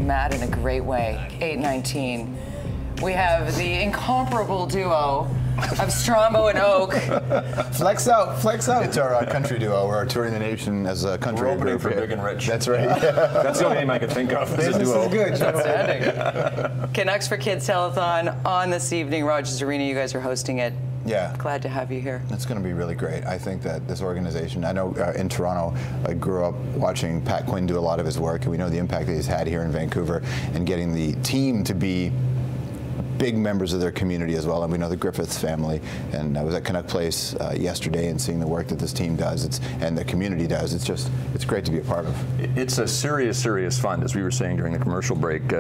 mad in a great way. 8:19. We have the incomparable duo of Strombo and Oake. Flex out, flex out. It's our country duo. We're touring the nation as a country We're opening group. for Big and Rich. That's right. That's the only name I could think of. This is good. Outstanding. Canucks for Kids telethon on this evening. Rogers Arena, you guys are hosting it. Yeah. Glad to have you here. It's going to be really great. I think that this organization, I know in Toronto, I grew up watching Pat Quinn do a lot of his work, and we know the impact that he's had here in Vancouver and getting the team to be big members of their community as well. And we know the Griffiths family, and I was at Canuck Place yesterday and seeing the work that this team does and the community does. It's great to be a part of. It's a serious fund, as we were saying during the commercial break.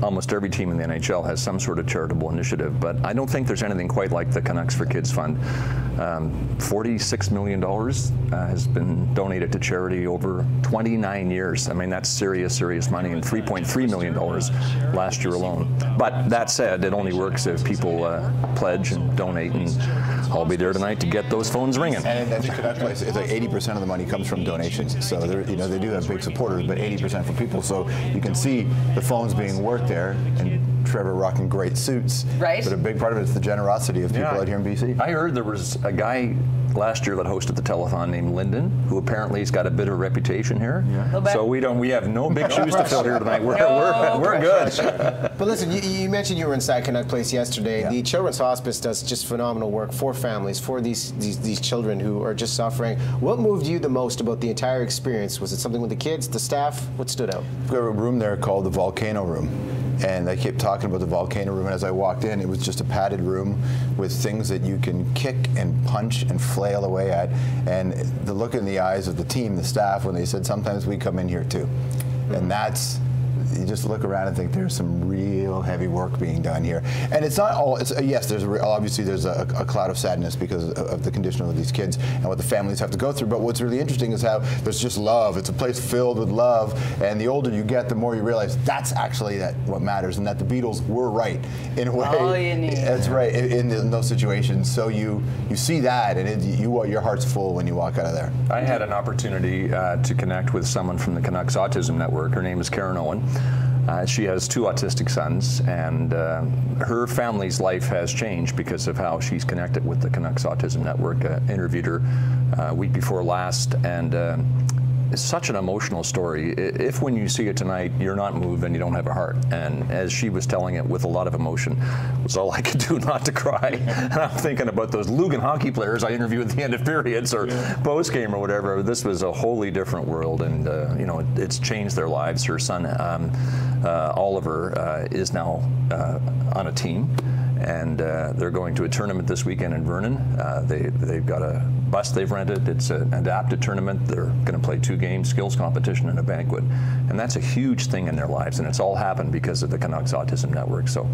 Almost every team in the NHL has some sort of charitable initiative, but I don't think there's anything quite like the Canucks for Kids Fund. $46 million has been donated to charity over 29 years. I mean, that's serious money, and $3.3 million last year alone. But that said, it only works if people pledge and donate, and I'll be there tonight to get those phones ringing. And I think Canuck Place, it's like 80% of the money comes from donations. So they do have big supporters, but 80% from people. So you can see the phones being worked there, and Trevor rocking great suits. Right. But a big part of it is the generosity of people out here in BC. I heard there was a guy last year that hosted the telethon named Lyndon, who apparently has got a bit of a reputation here. Yeah. So we have no big shoes to fill here tonight. We're good. But listen, you mentioned you were inside Canuck Place yesterday. Yeah. The Children's Hospice does just phenomenal work for families, for these children who are just suffering. What moved you the most about the entire experience? Was it something with the kids, the staff? What stood out? We've got a room there called the Volcano Room. And they kept talking about the Volcano Room, and as I walked in, it was just a padded room with things that you can kick and punch and flail away at. And the look in the eyes of the team, the staff, when they said, sometimes we come in here too. And that's, you just look around and think there's some real heavy work being done here. And it's not all, yes, obviously there's a cloud of sadness because of the condition of these kids and what the families have to go through. But what's really interesting is how there's just love. It's a place filled with love. And the older you get, the more you realize that's actually what matters, and that the Beatles were right in a way. All you need. That's right, in those situations. So you see that, and your heart's full when you walk out of there. I had an opportunity to connect with someone from the Canucks Autism Network. Her name is Karen Owen. She has 2 autistic sons, and her family's life has changed because of how she's connected with the Canucks Autism Network. Interviewed her week before last, and it's such an emotional story. If when you see it tonight, you're not moved, then you don't have a heart. And as she was telling it with a lot of emotion, it was all I could do not to cry. And I'm thinking about those Lugan hockey players I interviewed at the end of periods or post game or whatever. This was a wholly different world, and it's changed their lives. Her son Oliver is now on a team, and they're going to a tournament this weekend in Vernon. They've got a bus they've rented. It's an adapted tournament. They're going to play 2 games, skills competition and a banquet, and that's a huge thing in their lives, and it's all happened because of the Canucks Autism Network. So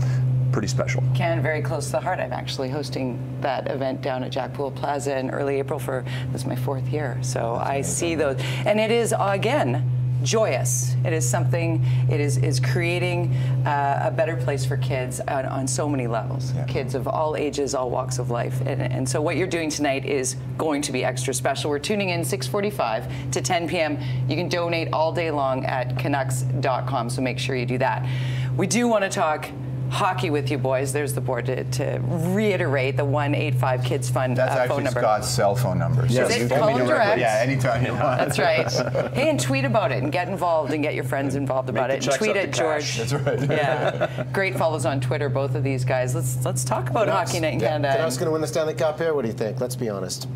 pretty special. Ken, very close to the heart. I'm actually hosting that event down at Jack Poole Plaza in early April this is my 4th year. So I see those, and it is, again, joyous. It is something, it is creating a better place for kids on so many levels. Yeah. Kids of all ages, all walks of life. And so what you're doing tonight is going to be extra special. We're tuning in 6:45 to 10 p.m. You can donate all day long at Canucks.com, so make sure you do that. We do want to talk hockey with you boys. There's the board to reiterate the 185 Kids Fund That's phone number. actually Scott's cell phone number. Yes. Is it? Call him direct. Yeah, anytime you want. That's right. Hey, and tweet about it and get involved and get your friends involved about it. And tweet at George. That's right. Yeah. Great follows on Twitter, both of these guys. Let's talk about Hockey Night in Canada. Canucks going to win the Stanley Cup here? What do you think? Let's be honest.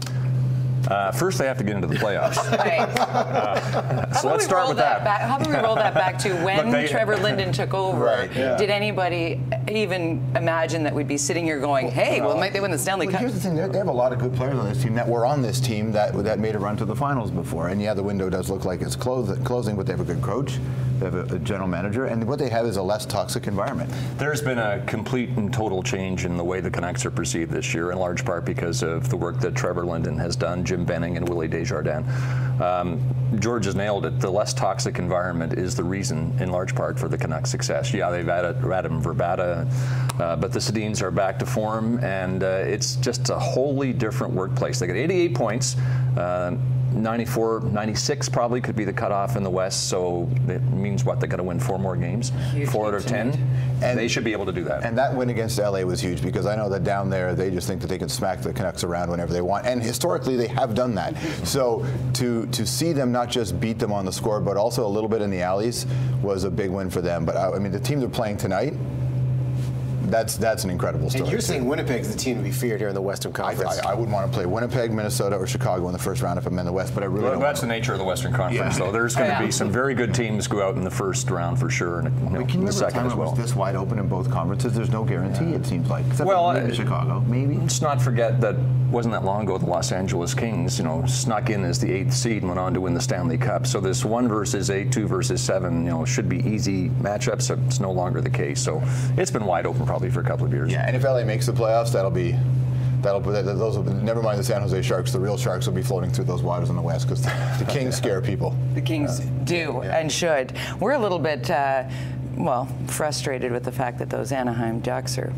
First, they have to get into the playoffs. Right. So let's start with that. How about we roll that back to when Trevor Linden took over? Right, yeah. Did anybody even imagine that we'd be sitting here going, hey, well, might they win the Stanley Cup? Here's the thing, they have a lot of good players on this team that were on this team that made a run to the finals before. And yeah, the window does look like it's closing, but they have a good coach. They have a general manager, and what they have is a less toxic environment. There's been a complete and total change in the way the Canucks are perceived this year, in large part because of the work that Trevor Linden has done, Jim Benning and Willie Desjardins. George has nailed it. The less toxic environment is the reason, in large part, for the Canucks' success. Yeah, they've added Radim Verbata, but the Sedins are back to form, and it's just a wholly different workplace. They got 88 points. 94, 96 probably could be the cutoff in the West, so it means what? They're going to win 4 more games, Huge 4 out of 10, and they should be able to do that. And that win against LA was huge because I know that down there they just think that they can smack the Canucks around whenever they want, and historically they have done that. So to see them not just beat them on the score, but also a little bit in the alleys was a big win for them. But I mean, the team they're playing tonight. That's an incredible story. And you're saying Winnipeg's the team to be feared here in the Western Conference. I would want to play Winnipeg, Minnesota, or Chicago in the first round if I'm in the West, but I really don't. That's the nature of the Western Conference, though. There's going to be some very good teams go out in the first round for sure, and can you the second as well. It was this wide open in both conferences? There's no guarantee, it seems like. Except for maybe Chicago, maybe. Let's not forget that wasn't that long ago the Los Angeles Kings, snuck in as the 8th seed and went on to win the Stanley Cup. So this 1 versus 8, 2 versus 7, should be easy matchups. It's no longer the case. So it's been wide open probably for a couple of years. Yeah, and if LA makes the playoffs, those will be, never mind the San Jose Sharks. The real Sharks will be floating through those waters in the West because the Kings scare people. The Kings do and should. We're a little bit, frustrated with the fact that those Anaheim Ducks are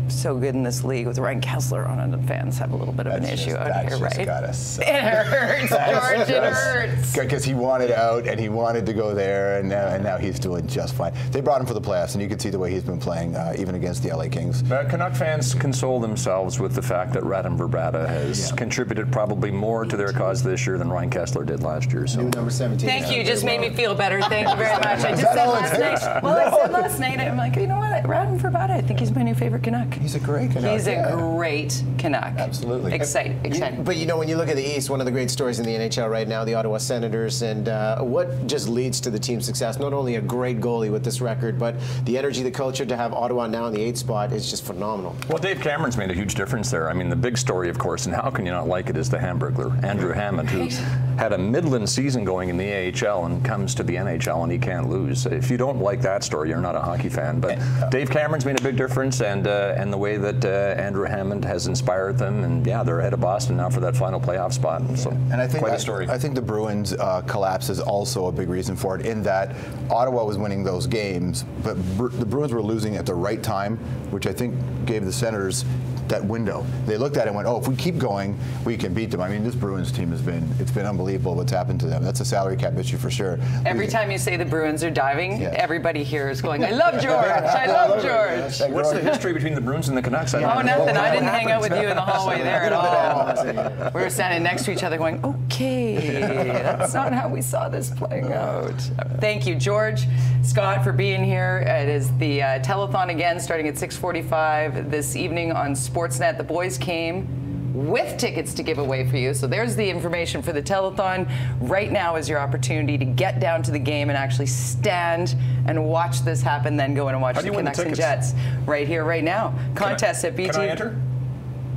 so good in this league with Ryan Kessler on it, and fans have a little bit of an issue out here, right? It hurts, George, it hurts. Because he wanted out and he wanted to go there, and now he's doing just fine. They brought him for the playoffs, and you can see the way he's been playing, even against the LA Kings. Canuck fans console themselves with the fact that Radim Vrbata has contributed probably more to their cause this year than Ryan Kessler did last year. So. New number 17. Thank you. Just made me feel better. Thank you very much. I just said last night. Well, I said last night, I'm like, you know what? Radim Vrbata, I think he's my new favorite Canuck. He's a great Canuck. He's a great Canuck. Absolutely. Exciting. But when you look at the East, one of the great stories in the NHL right now, the Ottawa Senators, and what just leads to the team's success, not only a great goalie with this record, but the energy, the culture to have Ottawa now in the 8th spot is just phenomenal. Well, Dave Cameron's made a huge difference there. I mean, the big story, of course, and how can you not like it, is the Hamburglar, Andrew Hammond, who had a Midland season going in the AHL and comes to the NHL and he can't lose. If you don't like that story, you're not a hockey fan. But Dave Cameron's made a big difference, and the way that Andrew Hammond has inspired them, and they're ahead of Boston now for that final playoff spot. And so, and I think quite a story. I think the Bruins' collapse is also a big reason for it, in that Ottawa was winning those games, but the Bruins were losing at the right time, which I think gave the Senators that window. They looked at it and went, if we keep going, we can beat them. I mean, this Bruins team it's been unbelievable what's happened to them. That's a salary cap issue for sure. Every time you say the Bruins are diving, everybody here is going, I love George, I love George. What's the history between the Bruins and the Canucks? Nothing. I didn't hang out with you in the hallway there at all. We were standing next to each other going, okay, that's not how we saw this playing out. Thank you, George, Scott, for being here. It is the telethon again, starting at 6:45 this evening on Sportsnet. The boys came with tickets to give away for you. So there's the information for the telethon. Right now is your opportunity to get down to the game and actually stand and watch this happen, then go in and watch the Canucks and Jets right here, right now. Contest at BT. Can I enter?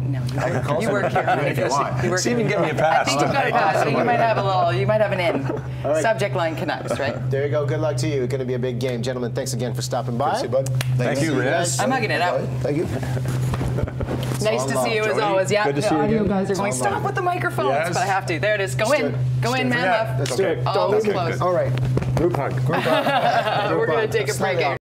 No, you work here. If you want. See if you can give me a pass. I think you've got a pass. I think you might have an in. Subject line Canucks, right? There you go. Good luck to you. It's going to be a big game. Gentlemen, thanks again for stopping by. Good to see you, bud. Thank you, Riz. I'm hugging it out. Thank you. Nice to see you as always. Yeah, good to see the you audio again. guys are going, stop with the microphones, Yes. but I have to. There it is. Go in. Go in, man left. Let's do it. All Don't close. All right. Group hug. We're going to take a break.